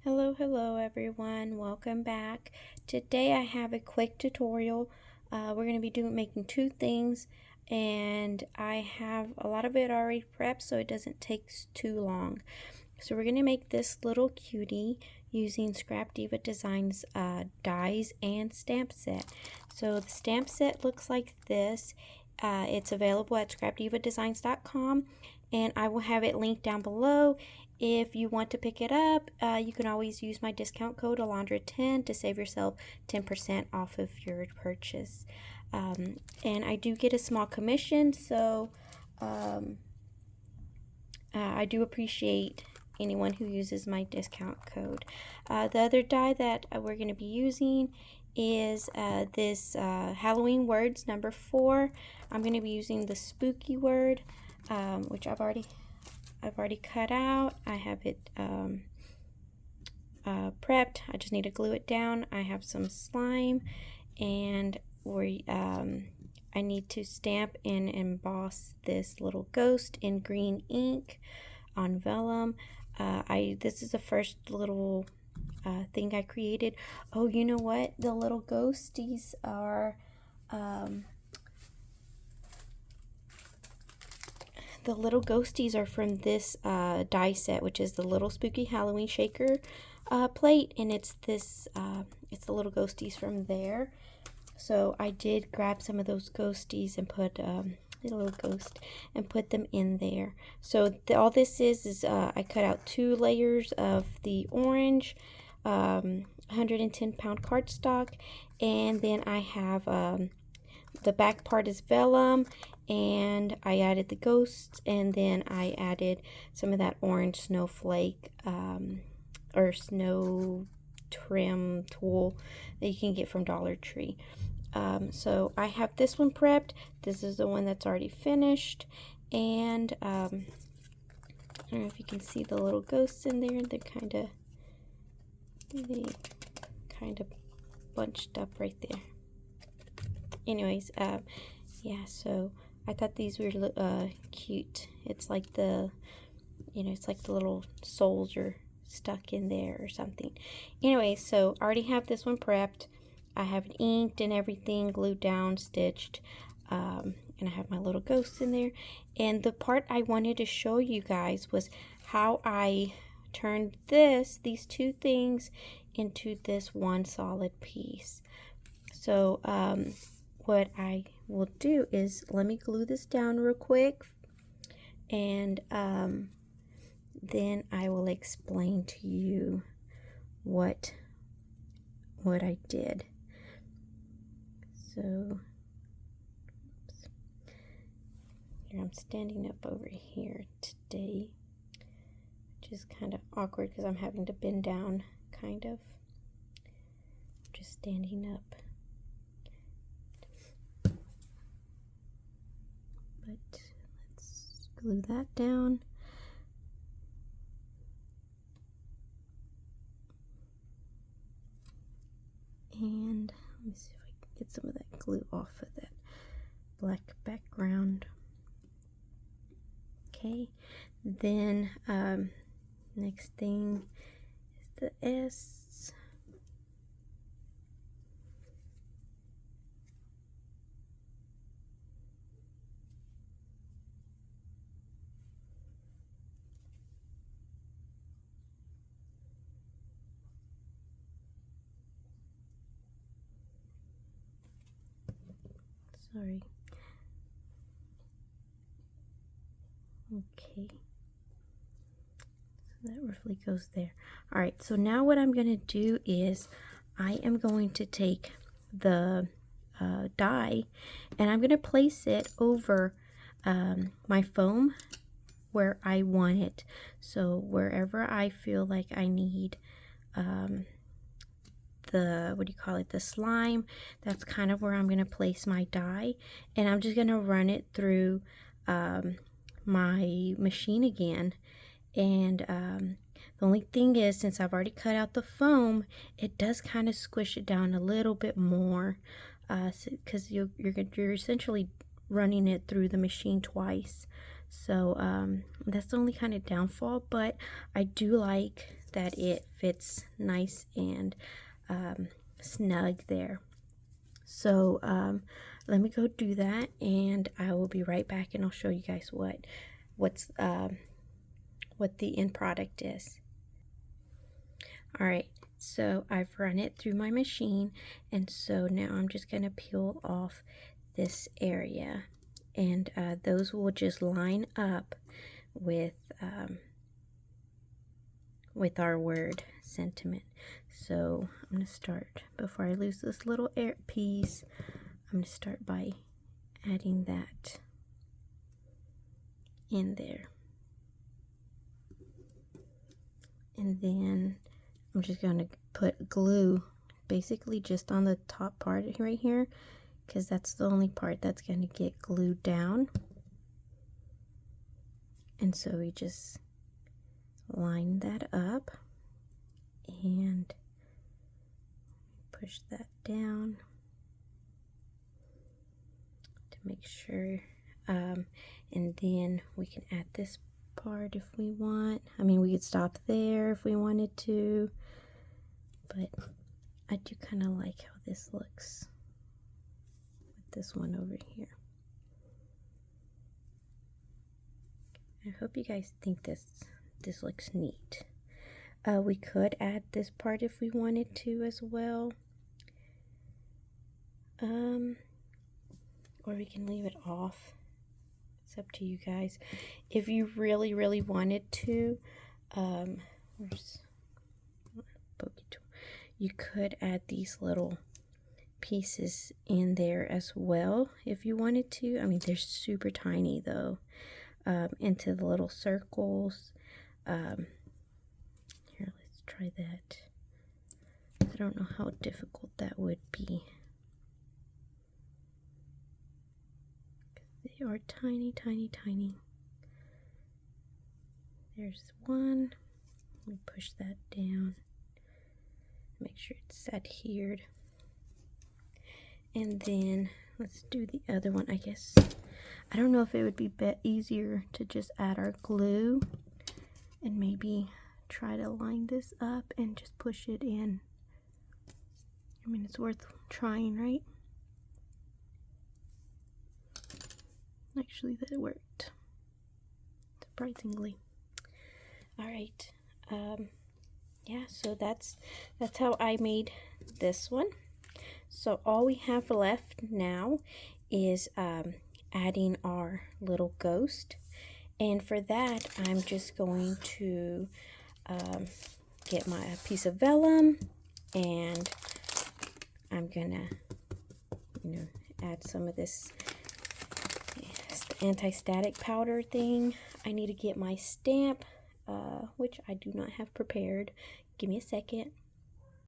Hello everyone, welcome back. Today I have a quick tutorial. We're going to be making two things, and I have a lot of it already prepped so it doesn't take too long. So we're going to make this little cutie using Scrap Diva Designs dies and stamp set. So the stamp set looks like this. It's available at scrapdivadesigns.com, and I will have it linked down below. If you want to pick it up, you can always use my discount code Alondra10 to save yourself 10% off of your purchase. And I do get a small commission, so I do appreciate anyone who uses my discount code. The other die that we're going to be using is this Halloween words number 4. I'm going to be using the spooky word, which I've already cut out. I have it prepped. I just need to glue it down. I have some slime, and I need to stamp and emboss this little ghost in green ink on vellum. This is the first little thing I created. Oh, you know what? The little ghosties are from this die set, which is the Little Spooky Halloween Shaker plate, and it's this it's the little ghosties from there. So I did grab some of those ghosties and put a little ghost and put them in there. So all this is I cut out 2 layers of the orange 110-pound cardstock, and then I have the back part is vellum, and I added the ghosts, and then I added some of that orange snowflake or snow trim tool that you can get from Dollar Tree. So I have this one prepped. This is the one that's already finished, and I don't know if you can see the little ghosts in there. They kind of bunched up right there. Anyways, yeah, so I thought these were cute. It's like it's like the little souls are stuck in there or something. Anyway, so I already have this one prepped. I have it inked and everything, glued down, stitched, and I have my little ghosts in there. And the part I wanted to show you guys was how I turned these two things into this one solid piece. So what I will do is, let me glue this down real quick, and then I will explain to you what I did. So here I'm standing up over here today, which is kind of awkward because I'm having to bend down, kind of. Just standing up. But let's glue that down. And let me see if I can get some of that glue off of that black background. Okay, then next thing is the S. Sorry. Okay. So that roughly goes there. Alright, so now what I'm going to do is I am going to take the die, and I'm going to place it over my foam where I want it. So wherever I feel like I need the slime, that's kind of where I'm going to place my die, and I'm just going to run it through my machine again. And the only thing is, since I've already cut out the foam, it does kind of squish it down a little bit more, because you're essentially running it through the machine twice. So that's the only kind of downfall, but I do like that it fits nice and snug there. So let me go do that, and I will be right back, and I'll show you guys what the end product is. All right, so I've run it through my machine, and so now I'm just going to peel off this area, and those will just line up with our word sentiment. So I'm going to start, before I lose this little piece, I'm going to start by adding that in there. And then I'm just going to put glue basically just on the top part right here, because that's the only part that's going to get glued down. And so we just line that up and push that down to make sure, and then we can add this part if we want. I mean, we could stop there if we wanted to, but I do kind of like how this looks with this one over here. I hope you guys think this looks neat. We could add this part if we wanted to as well, or we can leave it off. It's up to you guys. If you really wanted to, you could add these little pieces in there as well if you wanted to. I mean, they're super tiny though, into the little circles. Here, let's try that. I don't know how difficult that would be. They are tiny. There's one. Let me push that down. Make sure it's adhered. And then let's do the other one. I guess, I don't know if it would be easier to just add our glue and maybe try to line this up and just push it in. I mean, it's worth trying, right? Actually, that worked, surprisingly. All right, yeah, so that's how I made this one. So all we have left now is adding our little ghost, and for that I'm just going to get my piece of vellum, and I'm gonna add some of this anti-static powder thing. I need to get my stamp, which I do not have prepared. Give me a second.